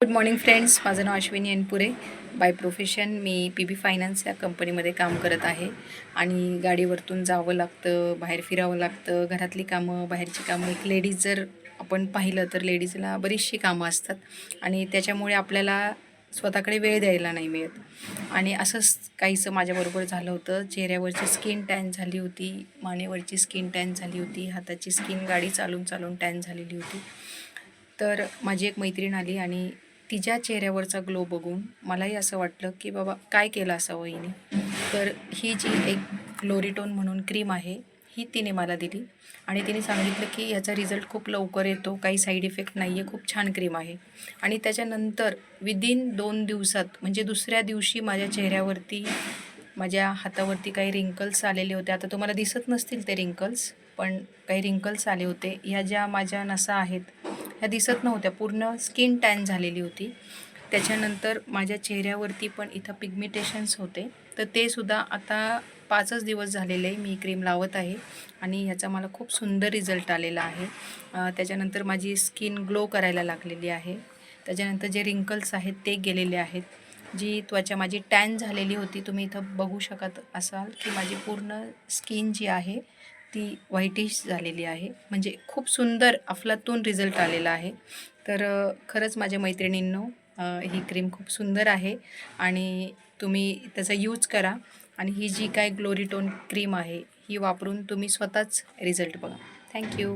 Good morning friends, माझं नाव Ashwini Anpure. By profession मी PB फायनान्स या कंपनीमध्ये काम करत आहे आणि गाडीवरतून जावं लागतं, बाहेर फिरावं लागतं, घरातली कामं, बाहेरची कामं. एक लेडीज जर आपण पाहिलं तर लेडीजला बरीचशी कामं असतात आणि त्याच्यामुळे आपल्याला स्वतःकडे वेळ द्यायला नाही मिळत. आणि असंच काहीसं माझ्याबरोबर झालं होतं. चेहऱ्यावरची स्किन टॅन झाली होती, मानेवरची स्किन टॅन झाली होती, हाताची स्किन गाडी चालून चालून टॅन झालेली होती. तर माझी एक मैत्रीण आली आणि तिच्या चेहऱ्यावरचा ग्लो बघून मलाही असं वाटलं की बाबा काय केलं असावं हिने. तर ही जी एक ग्लोरीटोन म्हणून क्रीम आहे ही तिने मला दिली आणि तिने सांगितलं की याचा रिझल्ट खूप लवकर येतो, काही साईड इफेक्ट नाही आहे, खूप छान क्रीम आहे. आणि त्याच्यानंतर विदिन 2 दिवसात म्हणजे दुसऱ्या दिवशी माझ्या चेहऱ्यावरती, माझ्या हातावरती काही रिंकल्स आलेले होते. आता तुम्हाला दिसत नसतील ते रिंकल्स, पण काही रिंकल्स आले होते. ह्या ज्या माझ्या नसा आहेत ह्या दिसत नव्हत्या, पूर्ण स्किन टॅन झालेली होती. त्याच्यानंतर माझ्या चेहऱ्यावरती पण इथं पिगमेंटेशन्स होते, तर ते सुद्धा आता 5च दिवस झालेले मी क्रीम लावत आहे आणि ह्याचा मला खूप सुंदर रिझल्ट आलेला आहे. त्याच्यानंतर माझी स्किन ग्लो करायला लागलेली आहे. त्याच्यानंतर जे रिंकल्स आहेत ते गेलेले आहेत. जी त्वचा माझी टॅन झालेली होती, तुम्ही इथं बघू शकत असाल की माझी पूर्ण स्किन जी आहे ती व्हाईटिश झालेली आहे. म्हणजे खूप सुंदर अफलातून रिझल्ट आलेला आहे. तर खरंच माझ्या मैत्रिणींनो, ही क्रीम खूप सुंदर आहे आणि तुम्ही त्याचा यूज करा आणि ही जी काय ग्लोरीटोन क्रीम आहे ही वापरून तुम्ही स्वतःच रिझल्ट बघा. थँक्यू.